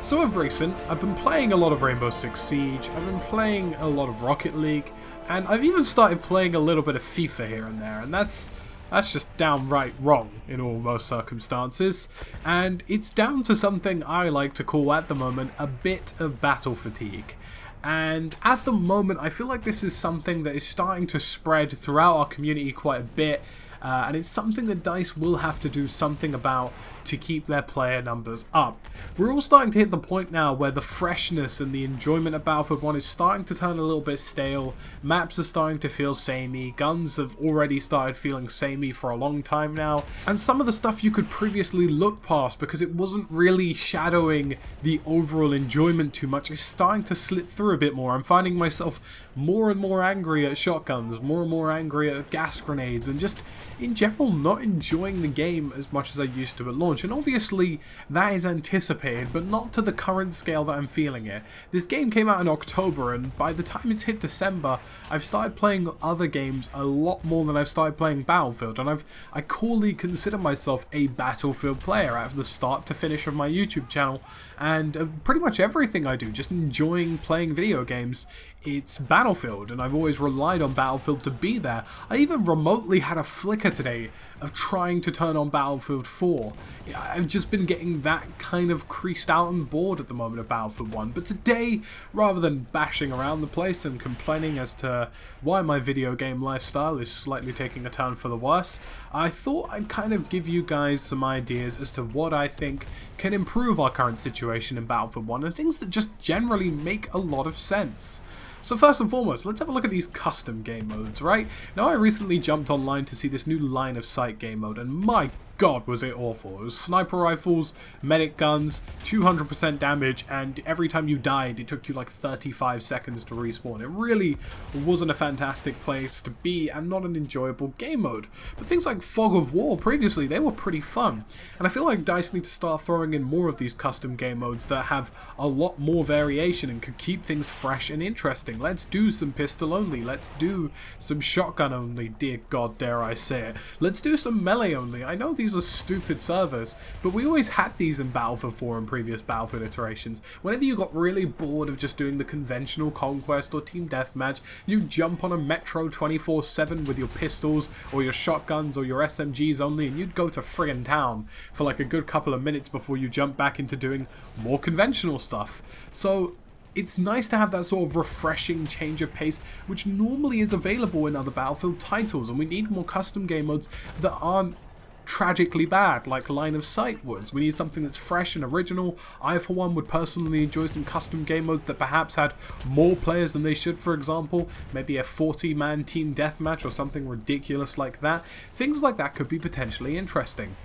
So of recent, I've been playing a lot of Rainbow Six Siege, I've been playing a lot of Rocket League, and I've even started playing a little bit of FIFA here and there, and that's just downright wrong in all most circumstances, and it's down to something I like to call at the moment a bit of battle fatigue. And at the moment, I feel like this is something that is starting to spread throughout our community quite a bit, and it's something that DICE will have to do something about to keep their player numbers up. We're all starting to hit the point now where the freshness and the enjoyment of Battlefield 1 is starting to turn a little bit stale, maps are starting to feel samey, guns have already started feeling samey for a long time now, and some of the stuff you could previously look past because it wasn't really shadowing the overall enjoyment too much is starting to slip through a bit more. I'm finding myself more and more angry at shotguns, more and more angry at gas grenades, and just in general not enjoying the game as much as I used to at launch. And obviously that is anticipated, but not to the current scale that I'm feeling it. This game came out in October, and by the time it's hit December, I've started playing other games a lot more than I've started playing Battlefield, and I coolly consider myself a Battlefield player at the start to finish of my YouTube channel, and pretty much everything I do, just enjoying playing video games, it's Battlefield, and I've always relied on Battlefield to be there. I even remotely had a flicker today of trying to turn on Battlefield 4. I've just been getting that kind of creased out and bored at the moment of Battlefield 1, but today, rather than bashing around the place and complaining as to why my video game lifestyle is slightly taking a turn for the worse, I thought I'd kind of give you guys some ideas as to what I think can improve our current situation in Battlefield 1 and things that just generally make a lot of sense. So first and foremost, let's have a look at these custom game modes, right? Now I recently jumped online to see this new line of sight game mode, and my god was it awful. It was sniper rifles, medic guns, 200% damage, and every time you died it took you like 35 seconds to respawn. It really wasn't a fantastic place to be and not an enjoyable game mode. But things like Fog of War previously, they were pretty fun. And I feel like DICE need to start throwing in more of these custom game modes that have a lot more variation and could keep things fresh and interesting. Let's do some pistol only, let's do some shotgun only, dear god dare I say it. Let's do some melee only. I know these are stupid servers, but we always had these in Battlefield 4 and previous Battlefield iterations. Whenever you got really bored of just doing the conventional conquest or team deathmatch, you jump on a Metro 24/7 with your pistols or your shotguns or your SMGs only, and you'd go to friggin' town for like a good couple of minutes before you jump back into doing more conventional stuff. So it's nice to have that sort of refreshing change of pace, which normally is available in other Battlefield titles, and we need more custom game modes that aren't tragically bad like Line of Sight was. We need something that's fresh and original. I for one would personally enjoy some custom game modes that perhaps had more players than they should, for example, maybe a 40-man team deathmatch or something ridiculous like that. Things like that could be potentially interesting.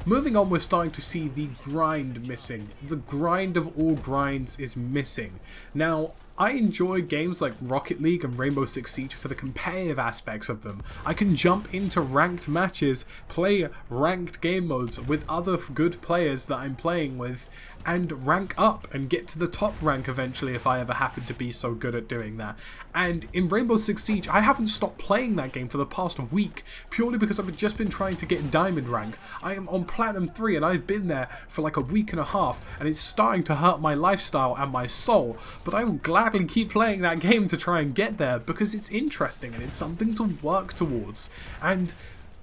Moving on, we're starting to see the grind missing. The grind of all grinds is missing. Now, I enjoy games like Rocket League and Rainbow Six Siege for the competitive aspects of them. I can jump into ranked matches, play ranked game modes with other good players that I'm playing with, and rank up and get to the top rank eventually if I ever happen to be so good at doing that. And in Rainbow Six Siege, I haven't stopped playing that game for the past week, purely because I've just been trying to get Diamond rank. I am on Platinum 3 and I've been there for like a week and a half, and it's starting to hurt my lifestyle and my soul, but I will gladly keep playing that game to try and get there because it's interesting and it's something to work towards. And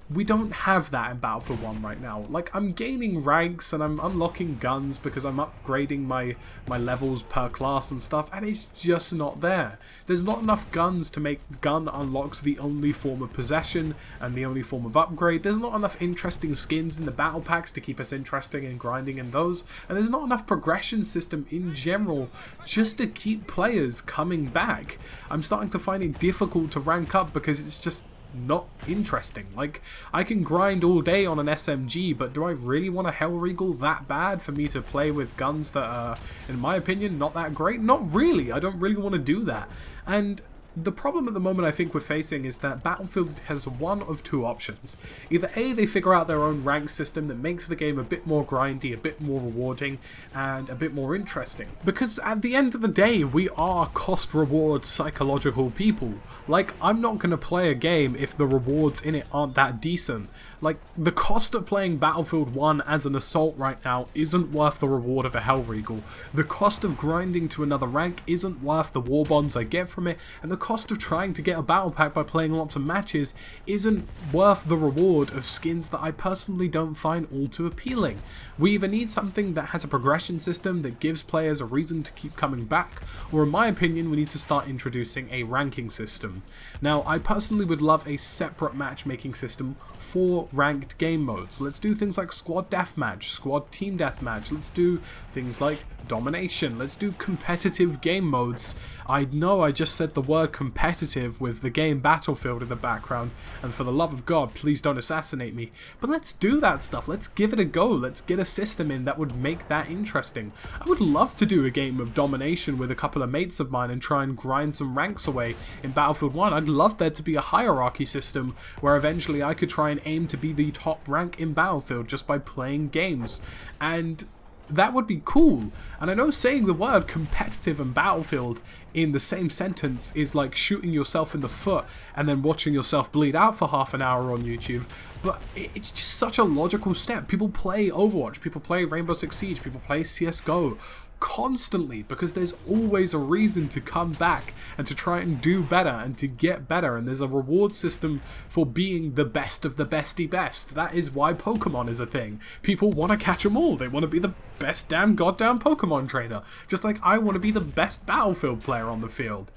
we don't have that in Battlefield 1 right now. Like, I'm gaining ranks and I'm unlocking guns because I'm upgrading my levels per class and stuff, and it's just not there. There's not enough guns to make gun unlocks the only form of possession and the only form of upgrade. There's not enough interesting skins in the battle packs to keep us interesting and grinding in those, and there's not enough progression system in general just to keep players coming back. I'm starting to find it difficult to rank up because it's just not interesting. Like, I can grind all day on an SMG, but do I really want a Hellregal that bad for me to play with guns that are, in my opinion, not that great? Not really. I don't really want to do that. And the problem at the moment I think we're facing is that Battlefield has one of two options. Either A, they figure out their own rank system that makes the game a bit more grindy, a bit more rewarding, and a bit more interesting. Because at the end of the day, we are cost-reward psychological people. Like, I'm not going to play a game if the rewards in it aren't that decent. Like, the cost of playing Battlefield 1 as an assault right now isn't worth the reward of a Hellregal. The cost of grinding to another rank isn't worth the war bonds I get from it, and the cost of trying to get a battle pack by playing lots of matches isn't worth the reward of skins that I personally don't find all too appealing. We either need something that has a progression system that gives players a reason to keep coming back, or in my opinion we need to start introducing a ranking system. Now, I personally would love a separate matchmaking system for ranked game modes. Let's do things like squad deathmatch, squad team deathmatch, let's do things like domination, let's do competitive game modes. I know I just said the word competitive with the game Battlefield in the background, and for the love of God, please don't assassinate me, but let's do that stuff, let's give it a go, let's get a system in that would make that interesting. I would love to do a game of domination with a couple of mates of mine and try and grind some ranks away in Battlefield 1. I'd love there to be a hierarchy system where eventually I could try and aim to be the top rank in Battlefield just by playing games, and that would be cool. And I know saying the word competitive and Battlefield in the same sentence is like shooting yourself in the foot and then watching yourself bleed out for half an hour on YouTube, but it's just such a logical step. People play Overwatch, people play Rainbow Six Siege, people play CSGO constantly because there's always a reason to come back and to try and do better and to get better, and there's a reward system for being the best of the bestie best. That is why Pokemon is a thing. People want to catch them all. They want to be the best damn goddamn Pokemon trainer, just like I want to be the best Battlefield player on the field.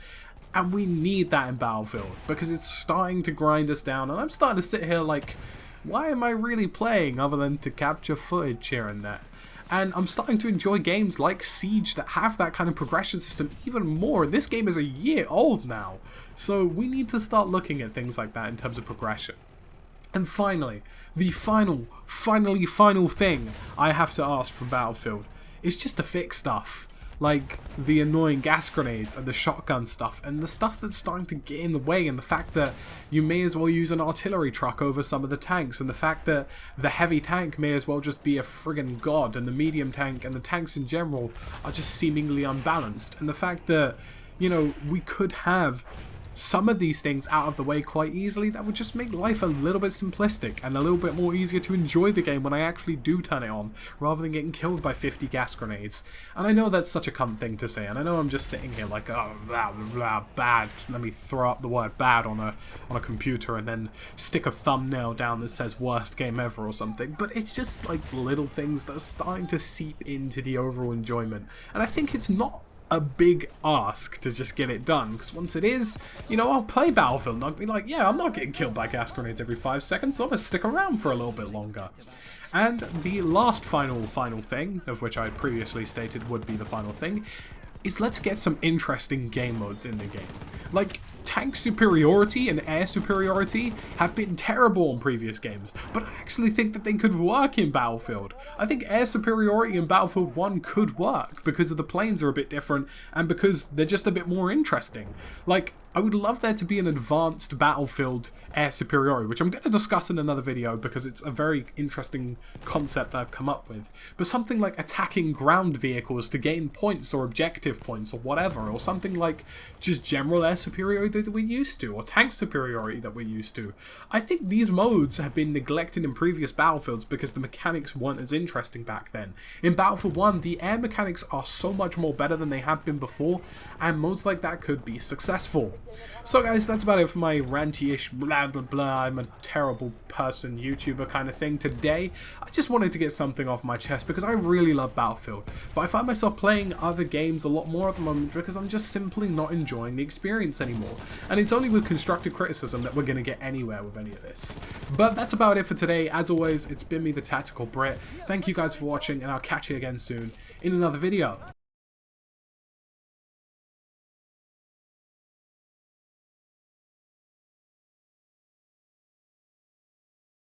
And we need that in Battlefield because it's starting to grind us down, and I'm starting to sit here like, why am I really playing other than to capture footage here and there? And I'm starting to enjoy games like Siege that have that kind of progression system even more. This game is a year old now, so we need to start looking at things like that in terms of progression. And finally, the final thing I have to ask from Battlefield is just to fix stuff. Like the annoying gas grenades and the shotgun stuff and the stuff that's starting to get in the way, and the fact that you may as well use an artillery truck over some of the tanks, and the fact that the heavy tank may as well just be a friggin' god, and the medium tank and the tanks in general are just seemingly unbalanced, and the fact that, you know, we could have some of these things out of the way quite easily. That would just make life a little bit simplistic and a little bit more easier to enjoy the game when I actually do turn it on, rather than getting killed by 50 gas grenades. And I know that's such a cunt thing to say, and I know I'm just sitting here like, oh, blah, blah, blah, bad, let me throw up the word bad on a computer and then stick a thumbnail down that says worst game ever or something, but it's just like little things that are starting to seep into the overall enjoyment, and I think it's not a big ask to just get it done, because once it is, you know, I'll play Battlefield and I'll be like, yeah, I'm not getting killed by gas grenades every 5 seconds, so I'm gonna stick around for a little bit longer. And the last final thing, of which I had previously stated would be the final thing, is let's get some interesting game modes in the game. Like, tank superiority and air superiority have been terrible in previous games, but I actually think that they could work in Battlefield. I think air superiority in Battlefield 1 could work because of the planes are a bit different and because they're just a bit more interesting. Like, I would love there to be an advanced Battlefield air superiority, which I'm going to discuss in another video because it's a very interesting concept that I've come up with. But something like attacking ground vehicles to gain points or objective points or whatever, or something like just general air superiority that we're used to, or tank superiority that we're used to. I think these modes have been neglected in previous Battlefields because the mechanics weren't as interesting back then. In Battlefield 1, the air mechanics are so much more better than they have been before, and modes like that could be successful. So guys, that's about it for my ranty-ish blah blah blah, I'm a terrible person YouTuber kind of thing today. I just wanted to get something off my chest because I really love Battlefield, but I find myself playing other games a lot more at the moment because I'm just simply not enjoying the experience anymore. And it's only with constructive criticism that we're going to get anywhere with any of this. But that's about it for today. As always, it's been me, the Tactical Brit. Thank you guys for watching, and I'll catch you again soon in another video.